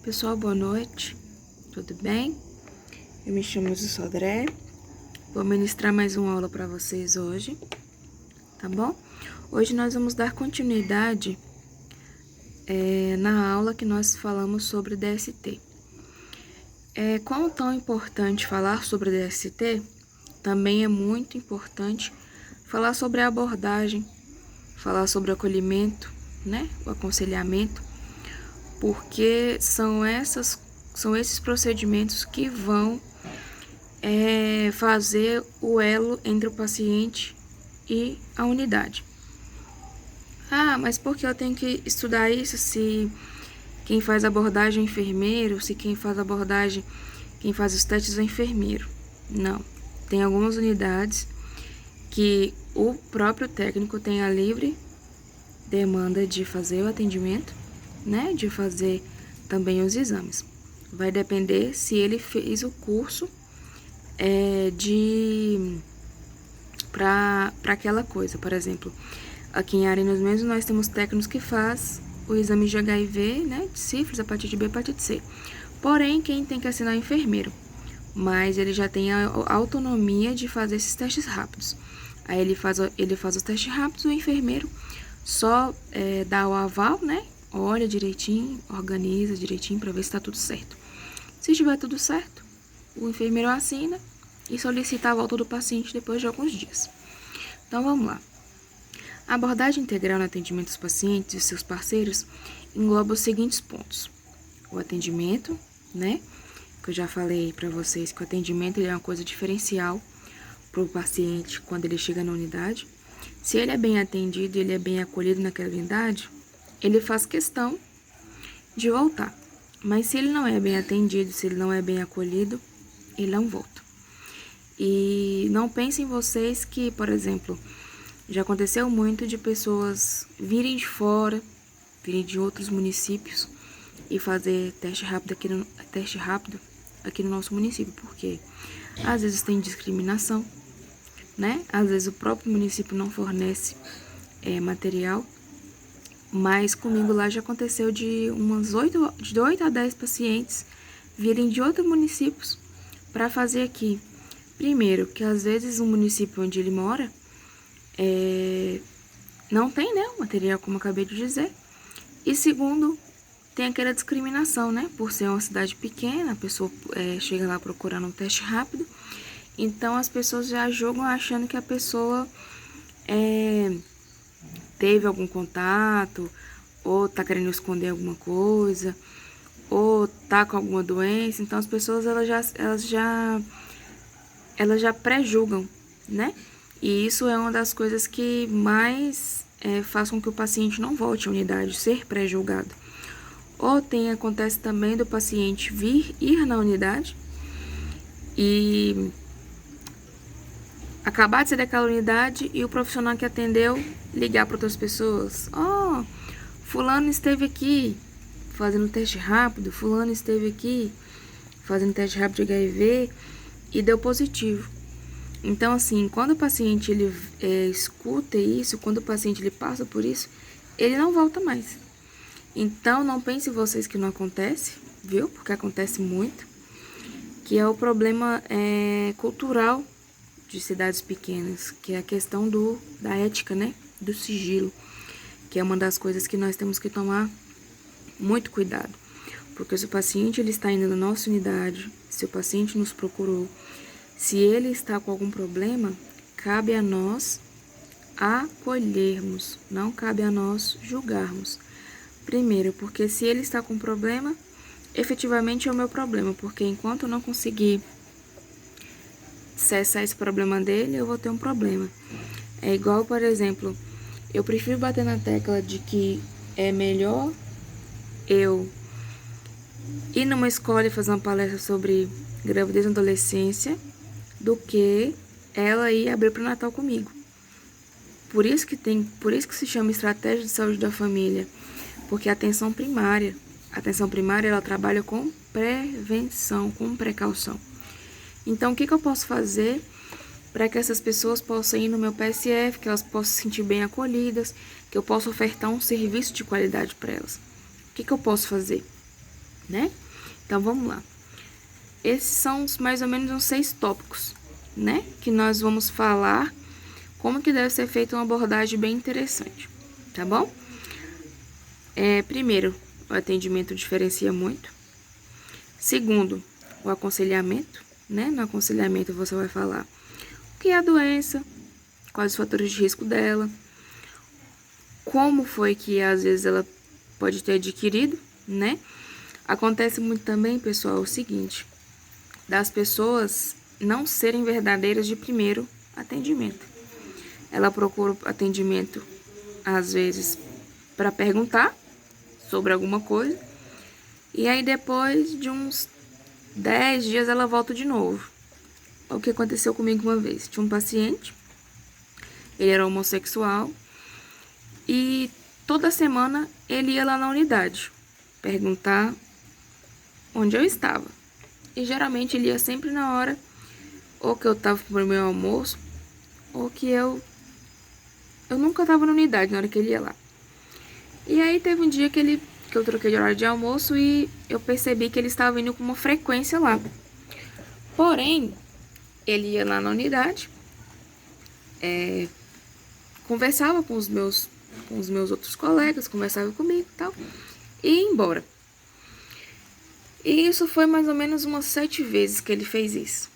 Pessoal, boa noite, tudo bem? Eu me chamo Sodré, vou ministrar mais uma aula para vocês hoje, tá bom? Hoje nós vamos dar continuidade na aula que nós falamos sobre DST. Quão tão importante falar sobre DST, também é muito importante falar sobre a abordagem, falar sobre o acolhimento, né? O aconselhamento, porque são esses procedimentos que vão fazer o elo entre o paciente e a unidade. Ah, mas por que eu tenho que estudar isso se quem faz abordagem é enfermeiro, se quem faz abordagem, quem faz os testes é enfermeiro? Não. Tem algumas unidades que o próprio técnico tem a livre demanda de fazer o atendimento, né? De fazer também os exames. Vai depender se ele fez o curso para aquela coisa. Por exemplo, aqui em Arinos mesmo nós temos técnicos que faz o exame de HIV, né? De sífilis, hepatite B, hepatite C. Porém, quem tem que assinar é o enfermeiro. Mas ele já tem a autonomia de fazer esses testes rápidos. Aí ele faz os testes rápidos, o enfermeiro só dá o aval, né? Olha direitinho, organiza direitinho para ver se está tudo certo. Se estiver tudo certo, o enfermeiro assina e solicita a volta do paciente depois de alguns dias. Então vamos lá. A abordagem integral no atendimento dos pacientes e seus parceiros engloba os seguintes pontos: o atendimento, né? Que eu já falei para vocês que o atendimento ele é uma coisa diferencial para o paciente quando ele chega na unidade. Se ele é bem atendido, ele é bem acolhido naquela unidade, ele faz questão de voltar. Mas se ele não é bem atendido, se ele não é bem acolhido, ele não volta. E não pensem vocês que, por exemplo, já aconteceu muito de pessoas virem de fora, virem de outros municípios e fazer teste rápido aqui no nosso município, porque às vezes tem discriminação, né? Às vezes o próprio município não fornece material, mas comigo lá já aconteceu de 8 a 10 pacientes virem de outros municípios para fazer aqui. Primeiro, que às vezes o município onde ele mora não tem, né, o material, como eu acabei de dizer. E segundo, tem aquela discriminação, né? Por ser uma cidade pequena, a pessoa chega lá procurando um teste rápido. Então, as pessoas já julgam achando que a pessoa teve algum contato, ou tá querendo esconder alguma coisa, ou tá com alguma doença. Então, as pessoas, elas já pré-julgam, né? E isso é uma das coisas que mais faz com que o paciente não volte à unidade, ser pré-julgado. Ou acontece também do paciente ir na unidade e acabar de sair daquela unidade e o profissional que atendeu ligar para outras pessoas. Oh, fulano esteve aqui fazendo teste rápido, fulano esteve aqui fazendo teste rápido de HIV e deu positivo. Então, assim, quando o paciente ele escuta isso, quando o paciente ele passa por isso, ele não volta mais. Então, não pensem vocês que não acontece, viu? Porque acontece muito, que é o problema cultural de cidades pequenas, que é a questão da ética, né? Do sigilo, que é uma das coisas que nós temos que tomar muito cuidado. Porque se o paciente ele está indo na nossa unidade, se o paciente nos procurou, se ele está com algum problema, cabe a nós acolhermos, não cabe a nós julgarmos. Primeiro, porque se ele está com problema, efetivamente é o meu problema, porque enquanto eu não conseguir cessar esse problema dele, eu vou ter um problema. É igual, por exemplo, eu prefiro bater na tecla de que é melhor eu ir numa escola e fazer uma palestra sobre gravidez na adolescência do que ela ir abrir para o Natal comigo. Por isso que se chama estratégia de saúde da família, porque a atenção primária ela trabalha com prevenção, com precaução. Então, o que eu posso fazer para que essas pessoas possam ir no meu PSF, que elas possam se sentir bem acolhidas, que eu possa ofertar um serviço de qualidade para elas? O que eu posso fazer? né? Então, vamos lá. Esses são mais ou menos uns 6 tópicos, né? Que nós vamos falar como que deve ser feita uma abordagem bem interessante, tá bom? Primeiro, o atendimento diferencia muito. Segundo, o aconselhamento, né? No aconselhamento você vai falar o que é a doença, quais os fatores de risco dela, como foi que às vezes ela pode ter adquirido, né? Acontece muito também, pessoal, o seguinte, das pessoas não serem verdadeiras de primeiro atendimento. Ela procura atendimento, às vezes, para perguntar sobre alguma coisa, e aí depois de uns 10 dias ela volta de novo. O que aconteceu comigo uma vez? Tinha um paciente, ele era homossexual, e toda semana ele ia lá na unidade perguntar onde eu estava. E geralmente ele ia sempre na hora ou que eu estava pro meu almoço, ou que eu nunca estava na unidade na hora que ele ia lá. E aí teve um dia que eu troquei de horário de almoço e eu percebi que ele estava indo com uma frequência lá. Porém, ele ia lá na unidade, conversava com os meus outros colegas, conversava comigo e tal, e ia embora. E isso foi mais ou menos umas 7 vezes que ele fez isso.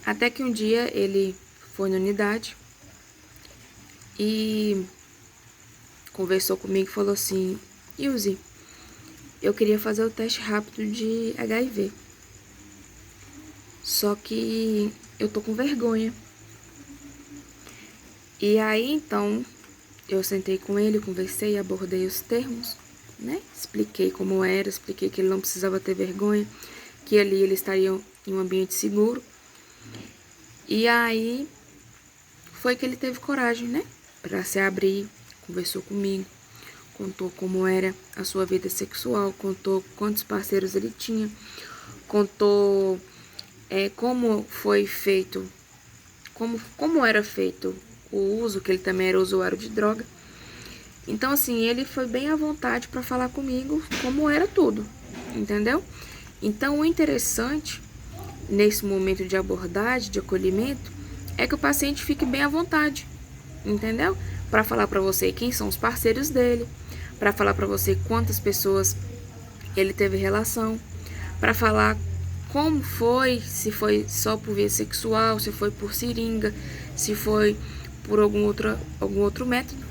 Até que um dia ele foi na unidade e conversou comigo e falou assim: Ilze, eu queria fazer o teste rápido de HIV. Só que eu tô com vergonha. E aí, então, eu sentei com ele, conversei, abordei os termos, né? Expliquei como era, expliquei que ele não precisava ter vergonha, que ali ele estaria em um ambiente seguro. E aí, foi que ele teve coragem, né? Pra se abrir, conversou comigo, contou como era a sua vida sexual, contou quantos parceiros ele tinha, contou como foi feito, como era feito o uso, que ele também era usuário de droga. Então, assim, ele foi bem à vontade para falar comigo como era tudo, entendeu? Então, o interessante nesse momento de abordagem, de acolhimento, é que o paciente fique bem à vontade, entendeu? Para falar para você quem são os parceiros dele, para falar para você quantas pessoas ele teve relação, para falar como foi, se foi só por via sexual, se foi por seringa, se foi por algum outro método,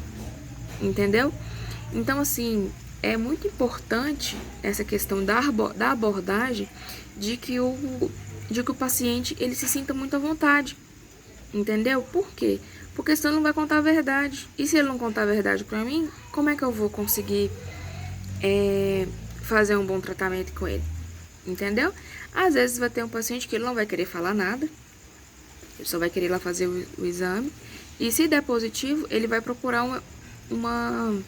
entendeu? Então, assim, é muito importante essa questão da abordagem de que o paciente ele se sinta muito à vontade, entendeu? Por quê? Porque senão ele não vai contar a verdade. E se ele não contar a verdade pra mim, como é que eu vou conseguir fazer um bom tratamento com ele? Entendeu? Às vezes vai ter um paciente que ele não vai querer falar nada, ele só vai querer ir lá fazer o exame. E se der positivo, ele vai procurar alguma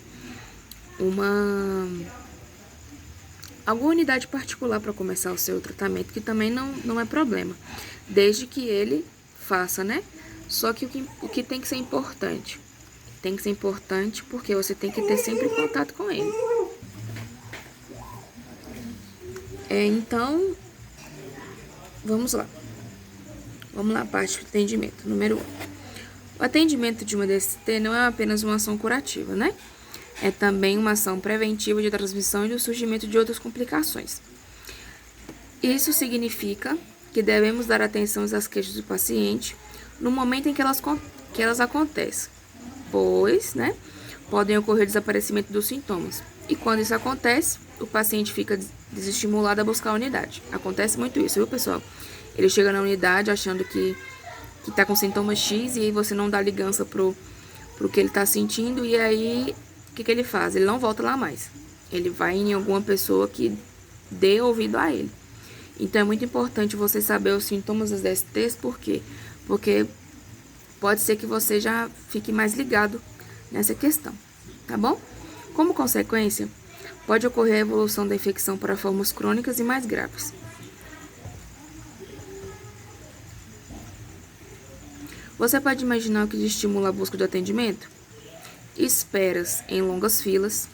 unidade particular para começar o seu tratamento, que também não é problema, desde que ele faça, né? Só que o que tem que ser importante? Tem que ser importante porque você tem que ter sempre contato com ele. Então, vamos lá. Vamos lá, parte do atendimento. Número 1. O atendimento de uma DST não é apenas uma ação curativa, né? É também uma ação preventiva de transmissão e do surgimento de outras complicações. Isso significa que devemos dar atenção às queixas do paciente no momento em que elas acontecem, pois, né, podem ocorrer desaparecimento dos sintomas. E quando isso acontece, o paciente fica desestimulado a buscar a unidade. Acontece muito isso, viu, pessoal? Ele chega na unidade achando que tá com sintoma X e aí você não dá ligança pro que ele tá sentindo, e aí o que ele faz? Ele não volta lá mais. Ele vai em alguma pessoa que dê ouvido a ele. Então é muito importante você saber os sintomas das DSTs, por quê? Porque pode ser que você já fique mais ligado nessa questão, tá bom? Como consequência, pode ocorrer a evolução da infecção para formas crônicas e mais graves. Você pode imaginar o que estimula a busca de atendimento? Esperas em longas filas,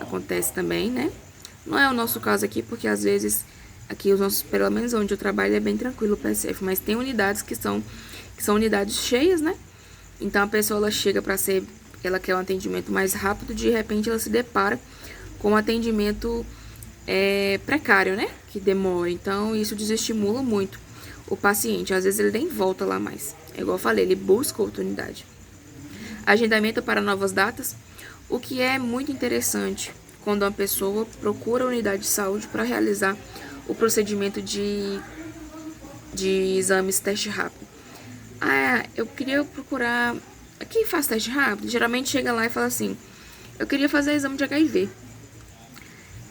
acontece também, né? Não é o nosso caso aqui, porque às vezes, aqui os nossos, pelo menos onde eu trabalho, é bem tranquilo o PSF, mas tem unidades que são unidades cheias, né? Então a pessoa ela chega para ser, ela quer um atendimento mais rápido, de repente ela se depara com um atendimento precário, né? Que demora. Então isso desestimula muito o paciente. Às vezes ele nem volta lá mais. É igual eu falei, ele busca oportunidade. Agendamento para novas datas, o que é muito interessante quando uma pessoa procura a unidade de saúde para realizar o procedimento de exames teste rápido. Ah, eu queria procurar. Quem faz teste rápido geralmente chega lá e fala assim: eu queria fazer exame de HIV.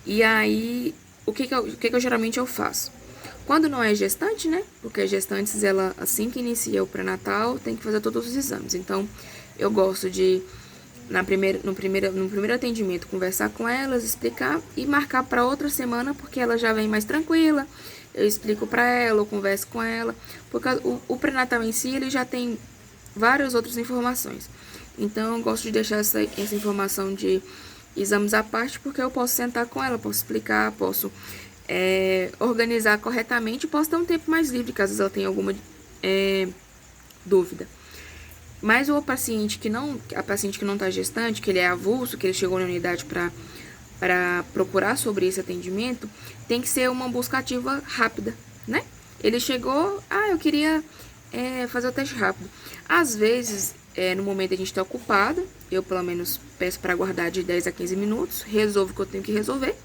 E aí, o que eu geralmente eu faço? Quando não é gestante, né? Porque gestantes, ela, assim que inicia o pré-natal, tem que fazer todos os exames. Então, eu gosto de, no primeiro atendimento, conversar com elas, explicar e marcar para outra semana, porque ela já vem mais tranquila. Eu explico para ela, eu converso com ela. Porque o pré-natal em si, ele já tem várias outras informações. Então, eu gosto de deixar essa informação de exames à parte, porque eu posso sentar com ela, posso explicar, posso organizar corretamente, posso ter um tempo mais livre, caso ela tenha alguma dúvida. Mas o paciente que não, a paciente que não está gestante, que ele é avulso, que ele chegou na unidade para procurar sobre esse atendimento, tem que ser uma busca ativa rápida, né? Ele chegou, eu queria fazer o teste rápido. Às vezes, no momento a gente está ocupado, eu pelo menos peço para aguardar de 10 a 15 minutos, resolvo o que eu tenho que resolver,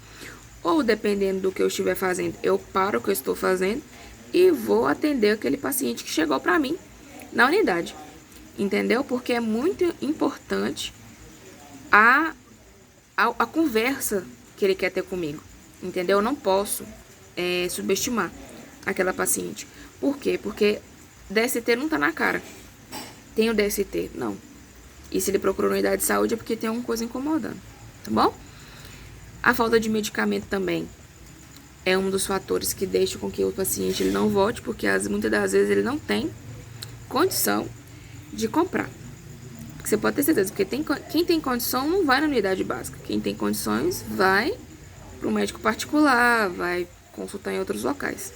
ou dependendo do que eu estiver fazendo, eu paro o que eu estou fazendo e vou atender aquele paciente que chegou para mim na unidade, entendeu? Porque é muito importante a conversa que ele quer ter comigo, entendeu? Eu não posso subestimar aquela paciente. Por quê? Porque DST não tá na cara. Tem o DST? Não. E se ele procurou unidade de saúde é porque tem alguma coisa incomodando, tá bom? A falta de medicamento também é um dos fatores que deixa com que o paciente ele não volte, porque muitas das vezes ele não tem condição de comprar. Você pode ter certeza, porque quem tem condição não vai na unidade básica. Quem tem condições vai para o médico particular, vai consultar em outros locais.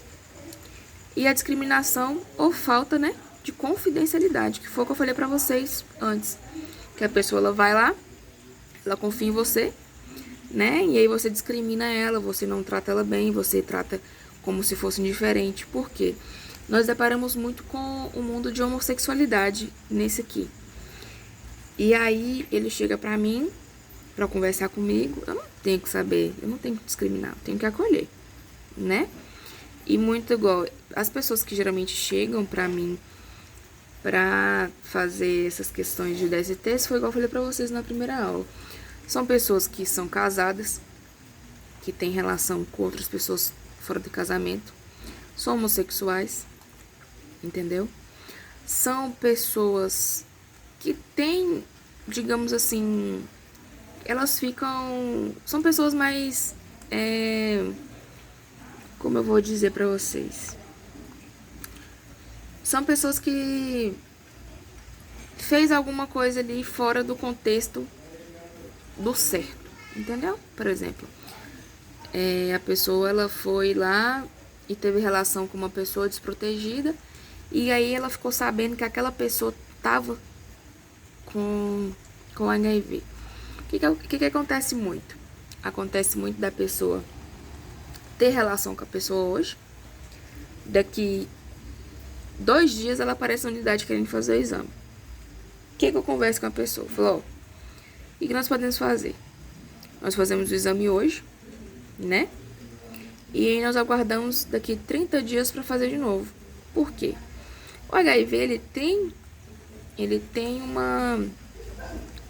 E a discriminação ou falta, né, de confidencialidade, que foi o que eu falei para vocês antes. Que a pessoa ela vai lá, ela confia em você, né? E aí você discrimina ela, você não trata ela bem, você trata como se fosse indiferente. Por quê? Nós deparamos muito com o mundo de homossexualidade nesse aqui. E aí ele chega pra mim, pra conversar comigo, eu não tenho que saber, eu não tenho que discriminar, eu tenho que acolher, né? E muito igual, as pessoas que geralmente chegam pra mim pra fazer essas questões de DSTs, foi igual eu falei pra vocês na primeira aula. São pessoas que são casadas, que têm relação com outras pessoas fora do casamento, são homossexuais, entendeu? São pessoas que têm, digamos assim, elas ficam... São pessoas mais... como eu vou dizer pra vocês? São pessoas que fez alguma coisa ali fora do contexto do certo, entendeu? Por exemplo, a pessoa ela foi lá e teve relação com uma pessoa desprotegida, e aí ela ficou sabendo que aquela pessoa tava com HIV. O que acontece muito? Acontece muito da pessoa ter relação com a pessoa hoje, daqui 2 dias ela aparece na unidade querendo fazer o exame. O que eu converso com a pessoa? Falou, o que nós podemos fazer? Nós fazemos o exame hoje, né? E aí nós aguardamos daqui 30 dias para fazer de novo. Por quê? O HIV, ele tem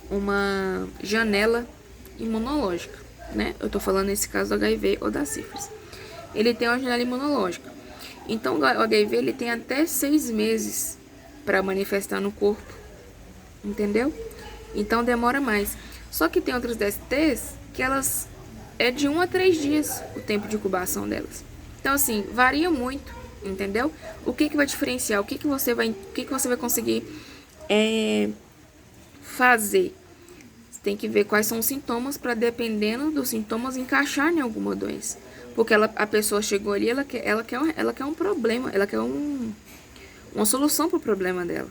uma janela imunológica, né? Eu tô falando nesse caso do HIV ou da sífilis. Ele tem uma janela imunológica. Então, o HIV, ele tem até 6 meses para manifestar no corpo, entendeu? Então, demora mais. Só que tem outras DSTs que elas é de 1 a 3 dias o tempo de incubação delas. Então, assim, varia muito, entendeu? O que vai diferenciar? O que você vai conseguir fazer? tem que ver quais são os sintomas para, dependendo dos sintomas, encaixar em alguma doença. Porque a pessoa chegou ali, ela quer um problema, ela quer uma solução para o problema dela.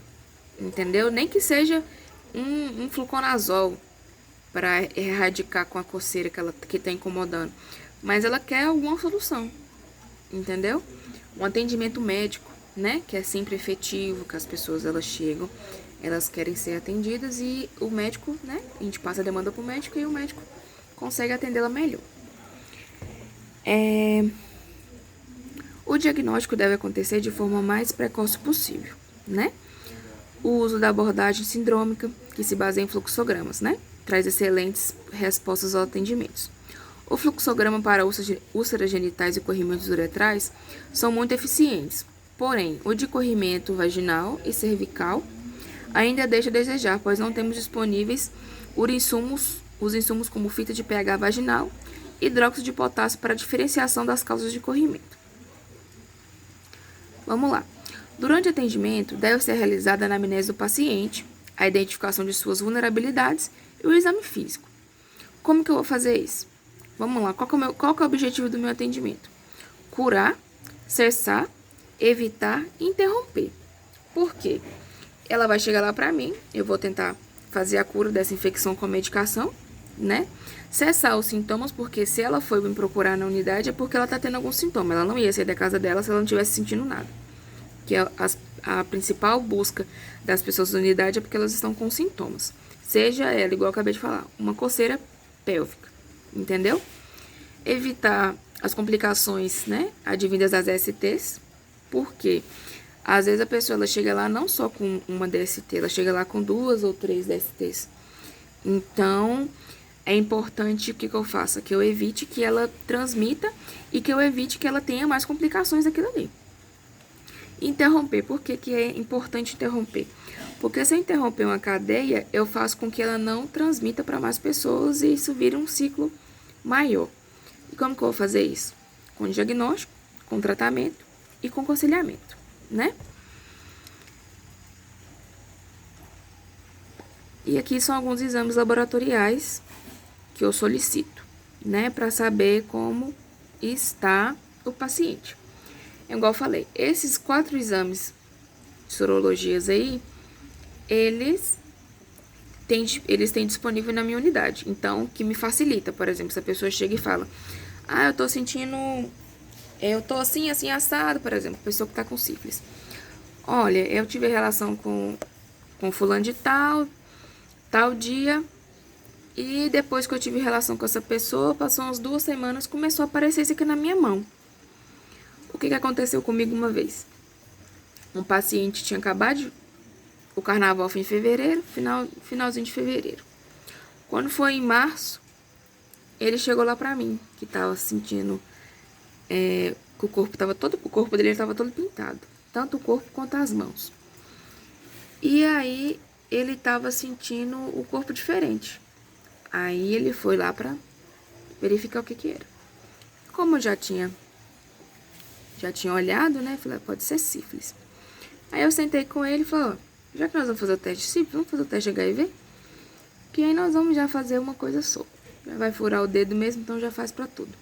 Entendeu? Nem que seja um fluconazol para erradicar com a coceira que tá incomodando. Mas ela quer alguma solução. Entendeu? Um atendimento médico, né? Que é sempre efetivo, que as pessoas elas chegam, elas querem ser atendidas e o médico, né? A gente passa a demanda pro médico e o médico consegue atendê-la melhor. O diagnóstico deve acontecer de forma mais precoce possível, né? O uso da abordagem sindrômica, que se baseia em fluxogramas, né? Traz excelentes respostas aos atendimentos. O fluxograma para úlceras genitais e corrimentos uretrais são muito eficientes, porém, o de corrimento vaginal e cervical ainda deixa a desejar, pois não temos disponíveis os insumos como fita de pH vaginal e hidróxido de potássio para diferenciação das causas de corrimento. Vamos lá. Durante o atendimento, deve ser realizada a anamnese do paciente, a identificação de suas vulnerabilidades e o exame físico. Como que eu vou fazer isso? Vamos lá, qual que é o objetivo do meu atendimento? Curar, cessar, evitar e interromper. Por quê? Ela vai chegar lá pra mim, eu vou tentar fazer a cura dessa infecção com a medicação, né? Cessar os sintomas, porque se ela foi me procurar na unidade é porque ela tá tendo algum sintoma. Ela não ia sair da casa dela se ela não estivesse sentindo nada. Que a principal busca das pessoas da unidade é porque elas estão com sintomas. Seja ela, igual eu acabei de falar, uma coceira pélvica, entendeu? Evitar as complicações, né, advindas das DSTs, porque às vezes a pessoa ela chega lá não só com uma DST, ela chega lá com 2 ou 3 DSTs. Então, é importante que eu faça? Que eu evite que ela transmita e que eu evite que ela tenha mais complicações daquilo ali. Interromper. Por que é importante interromper? Porque se eu interromper uma cadeia, eu faço com que ela não transmita para mais pessoas e isso vira um ciclo maior. E como que eu vou fazer isso? Com diagnóstico, com tratamento e com aconselhamento, né? E aqui são alguns exames laboratoriais que eu solicito, né? Para saber como está o paciente. Igual eu falei, esses 4 exames de sorologias aí, eles têm disponível na minha unidade. Então, que me facilita, por exemplo, se a pessoa chega e fala, eu tô sentindo, eu tô assim, assim, assado, por exemplo, pessoa que tá com sífilis. Olha, eu tive relação com fulano de tal dia, e depois que eu tive relação com essa pessoa, passou umas 2 semanas, começou a aparecer isso aqui na minha mão. O que aconteceu comigo uma vez? Um paciente tinha acabado o carnaval foi em fevereiro, finalzinho de fevereiro. Quando foi em março, ele chegou lá pra mim, que tava sentindo que o corpo dele tava todo pintado, tanto o corpo quanto as mãos. E aí ele tava sentindo o corpo diferente. Aí ele foi lá pra verificar o que era. Como eu já tinha olhado, né? Falei, pode ser sífilis. Aí eu sentei com ele e falei, já que nós vamos fazer o teste de sífilis, vamos fazer o teste de HIV? Que aí nós vamos já fazer uma coisa só. Já vai furar o dedo mesmo, então já faz pra tudo.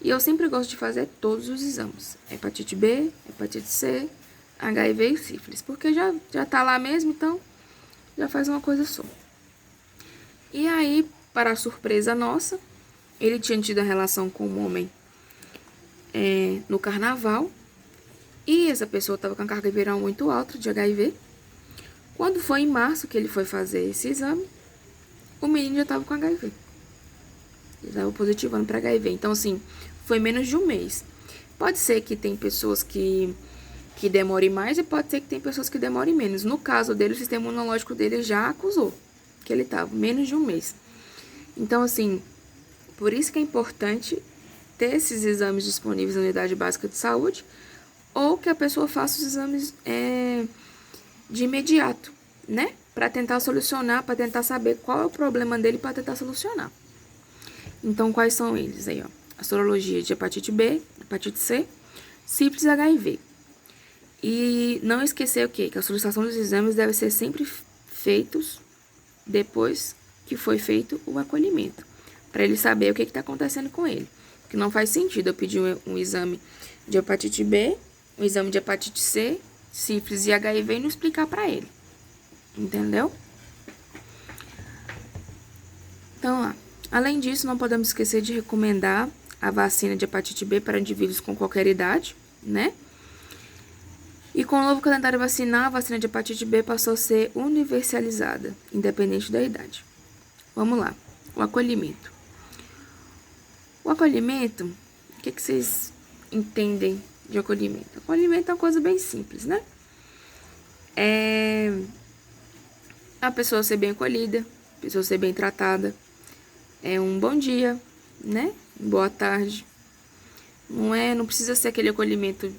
E eu sempre gosto de fazer todos os exames. Hepatite B, hepatite C, HIV e sífilis. Porque já tá lá mesmo, então já faz uma coisa só. E aí, para a surpresa nossa, ele tinha tido a relação com um homem no carnaval. E essa pessoa estava com a carga viral muito alta de HIV. Quando foi em março que ele foi fazer esse exame, o menino já estava com HIV. Ele estava positivando para HIV. Então, assim, foi menos de um mês. Pode ser que tem pessoas que demorem mais e pode ser que tem pessoas que demorem menos. No caso dele, o sistema imunológico dele já acusou que ele estava menos de um mês. Então, assim, por isso que é importante ter esses exames disponíveis na unidade básica de saúde ou que a pessoa faça os exames de imediato, né? Para tentar solucionar, para tentar saber qual é o problema dele para tentar solucionar. Então, quais são eles aí, ó? A sorologia de hepatite B, hepatite C, sífilis e HIV. E não esquecer o quê? Que a solicitação dos exames deve ser sempre feitos depois que foi feito o acolhimento, para ele saber o que está acontecendo com ele. Porque não faz sentido eu pedir um exame de hepatite B, um exame de hepatite C, sífilis e HIV e não explicar para ele. Entendeu? Então, lá. Além disso, não podemos esquecer de recomendar a vacina de hepatite B para indivíduos com qualquer idade, né? E com o novo calendário vacinal, a vacina de hepatite B passou a ser universalizada, independente da idade. Vamos lá, o acolhimento. O acolhimento, o que vocês entendem de acolhimento? Acolhimento é uma coisa bem simples, né? É a pessoa ser bem acolhida, a pessoa ser bem tratada. É um bom dia, né? Boa tarde. Não precisa ser aquele acolhimento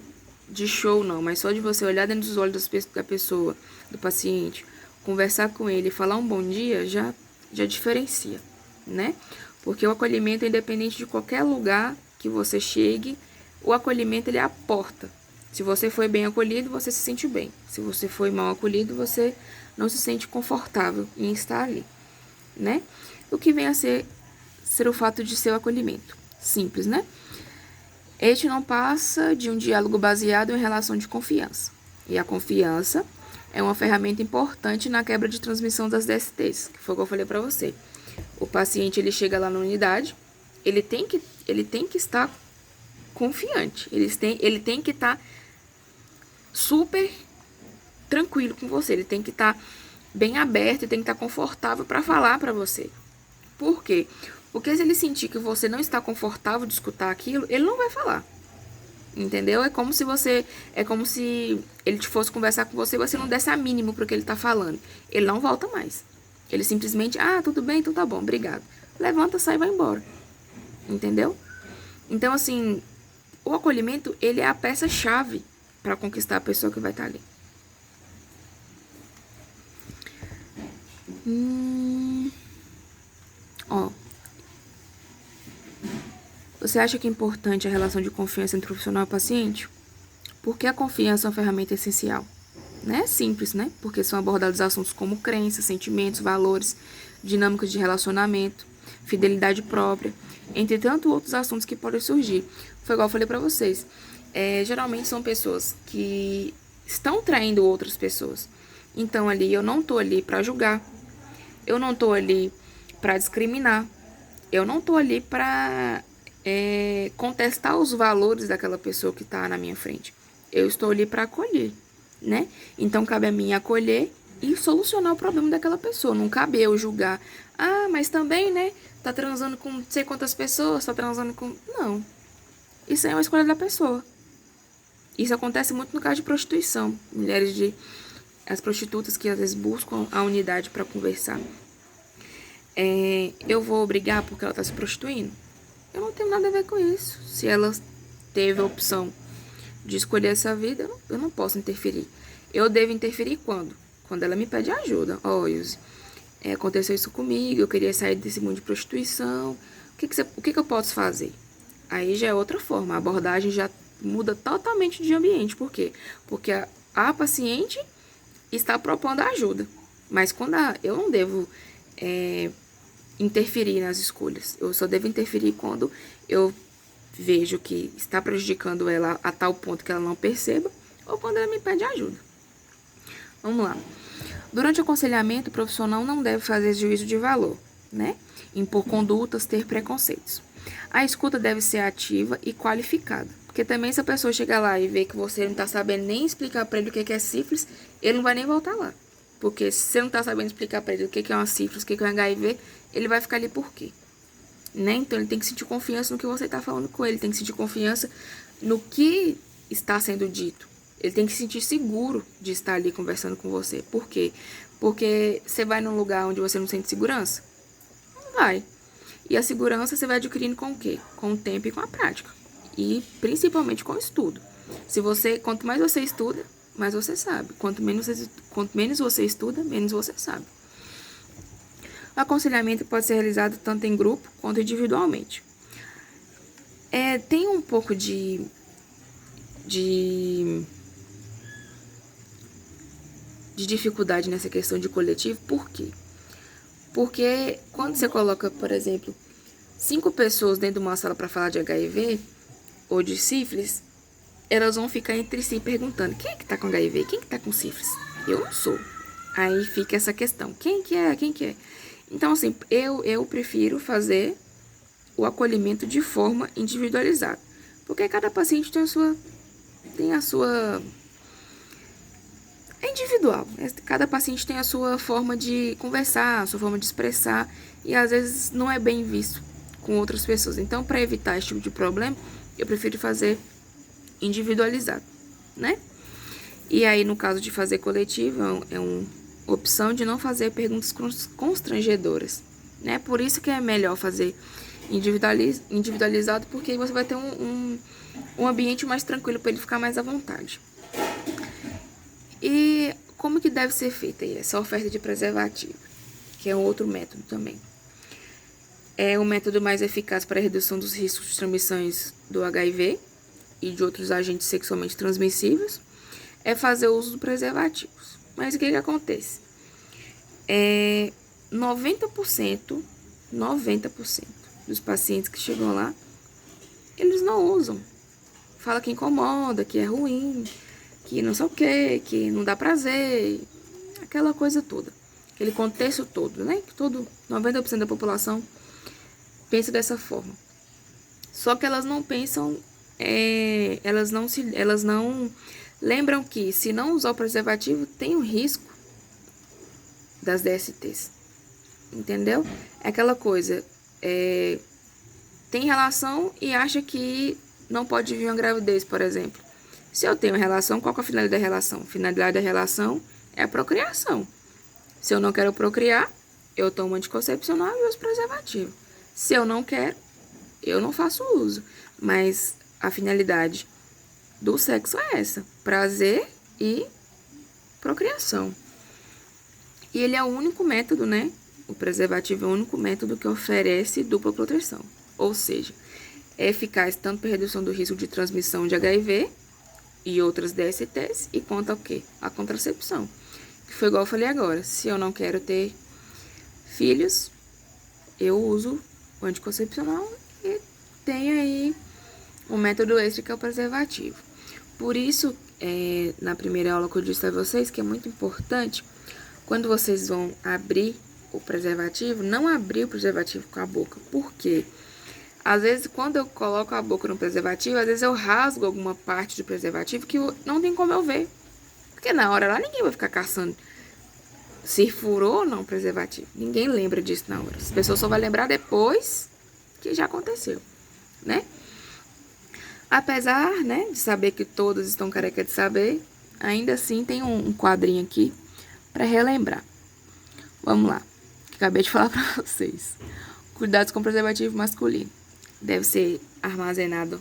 de show, não, mas só de você olhar dentro dos olhos da pessoa, do paciente, conversar com ele e falar um bom dia, já diferencia, né? Porque o acolhimento é independente de qualquer lugar que você chegue, o acolhimento ele é a porta. Se você foi bem acolhido, você se sente bem. Se você foi mal acolhido, você não se sente confortável em estar ali, né? O que vem a ser o fato de ser o acolhimento. Simples, né? Este não passa de um diálogo baseado em relação de confiança. E a confiança é uma ferramenta importante na quebra de transmissão das DSTs, que foi o que eu falei para você. O paciente, ele chega lá na unidade, ele tem que estar confiante, ele tem que estar super tranquilo com você, ele tem que estar bem aberto, ele tem que estar confortável para falar para você. Por quê? Porque se ele sentir que você não está confortável de escutar aquilo, ele não vai falar. Entendeu? É como se ele te fosse conversar com você e você não desse a mínimo pro que ele tá falando. Ele não volta mais. Ele simplesmente, tudo bem, então tá bom, obrigado. Levanta, sai e vai embora. Entendeu? Então, assim, o acolhimento, ele é a peça-chave para conquistar a pessoa que vai estar ali. Você acha que é importante a relação de confiança entre o profissional e o paciente? Porque a confiança é uma ferramenta essencial. Não é simples, né? Porque são abordados assuntos como crenças, sentimentos, valores, dinâmicas de relacionamento, fidelidade própria, entre tantos outros assuntos que podem surgir. Foi igual eu falei pra vocês. Geralmente são pessoas que estão traindo outras pessoas. Então, ali, eu não tô ali pra julgar. Eu não tô ali pra discriminar. Eu não tô ali pra contestar os valores daquela pessoa que tá na minha frente. Eu estou ali pra acolher, né? Então, cabe a mim acolher e solucionar o problema daquela pessoa. Não cabe eu julgar. Mas também, né? Tá transando com não sei quantas pessoas, tá transando com... Não. Isso aí é uma escolha da pessoa. Isso acontece muito no caso de prostituição. As prostitutas que às vezes buscam a unidade pra conversar. Eu vou obrigar porque ela tá se prostituindo? Eu não tenho nada a ver com isso. Se ela teve a opção de escolher essa vida, eu não posso interferir. Eu devo interferir quando? Quando ela me pede ajuda. Ilse, aconteceu isso comigo, eu queria sair desse mundo de prostituição. O que eu posso fazer? Aí já é outra forma. A abordagem já muda totalmente de ambiente. Por quê? Porque a paciente está propondo a ajuda. Mas quando eu não devo interferir nas escolhas. Eu só devo interferir quando eu vejo que está prejudicando ela a tal ponto que ela não perceba, ou quando ela me pede ajuda. Vamos lá. Durante o aconselhamento, o profissional não deve fazer juízo de valor, né? Impor condutas, ter preconceitos. A escuta deve ser ativa e qualificada. Porque também se a pessoa chegar lá e ver que você não está sabendo nem explicar para ele o que é sífilis, ele não vai nem voltar lá. Porque se você não está sabendo explicar para ele o que é uma sífilis, o que é um HIV, ele vai ficar ali por quê? Né? Então, ele tem que sentir confiança no que você está falando com ele, tem que sentir confiança no que está sendo dito. Ele tem que se sentir seguro de estar ali conversando com você. Por quê? Porque você vai num lugar onde você não sente segurança? Não vai. E a segurança você vai adquirindo com o quê? Com o tempo e com a prática. E principalmente com o estudo. Quanto mais você estuda, mais você sabe. Quanto menos você estuda, menos você sabe. O aconselhamento pode ser realizado tanto em grupo quanto individualmente. Tem um pouco de dificuldade nessa questão de coletivo. Por quê? Porque quando você coloca, por exemplo, 5 pessoas dentro de uma sala para falar de HIV ou de sífilis, elas vão ficar entre si perguntando: quem é que tá com HIV? Quem é que tá com sífilis? Eu não sou. Aí fica essa questão: quem que é? Quem que é? Então, assim, eu prefiro fazer o acolhimento de forma individualizada. Porque cada paciente tem a sua é individual. Cada paciente tem a sua forma de conversar, a sua forma de expressar, e às vezes não é bem visto com outras pessoas. Então, para evitar esse tipo de problema, eu prefiro fazer individualizado, né? E aí, no caso de fazer coletivo, é uma opção de não fazer perguntas constrangedoras, né? Por isso que é melhor fazer individualizado, porque você vai ter um ambiente mais tranquilo para ele ficar mais à vontade. E como que deve ser feita essa oferta de preservativo, que é um outro método também. É um método mais eficaz para a redução dos riscos de transmissões do HIV e de outros agentes sexualmente transmissíveis, é fazer uso de preservativos. Mas o que acontece? 90% dos pacientes que chegam lá, eles não usam. Fala que incomoda, que é ruim, que não sei o que não dá prazer, aquela coisa toda, aquele contexto todo, né? Que 90% da população pensa dessa forma. Só que elas não pensam, elas não lembram que se não usar o preservativo tem um risco das DSTs, entendeu? É aquela coisa, tem relação e acha que não pode vir uma gravidez, por exemplo. Se eu tenho relação, qual que é a finalidade da relação? A finalidade da relação é a procriação. Se eu não quero procriar, eu tomo anticoncepcional e uso preservativo. Se eu não quero, eu não faço uso. Mas a finalidade do sexo é essa: prazer e procriação. E ele é o único método, né? O preservativo é o único método que oferece dupla proteção. Ou seja, é eficaz tanto para redução do risco de transmissão de HIV e outras DSTs, e quanto ao quê? A contracepção. Que foi igual eu falei agora: se eu não quero ter filhos, eu uso o anticoncepcional e tenho aí um método extra que é o preservativo. Por isso, na primeira aula que eu disse a vocês, que é muito importante, quando vocês vão abrir o preservativo, não abrir o preservativo com a boca. Por quê? Às vezes, quando eu coloco a boca no preservativo, às vezes eu rasgo alguma parte do preservativo que não tem como eu ver. Porque na hora lá, ninguém vai ficar caçando se furou ou não o preservativo. Ninguém lembra disso na hora. As pessoas só vão lembrar depois que já aconteceu, né? Apesar, né, de saber que todos estão careca de saber, ainda assim tem um quadrinho aqui para relembrar. Vamos lá, que acabei de falar para vocês. Cuidados com preservativo masculino. Deve ser armazenado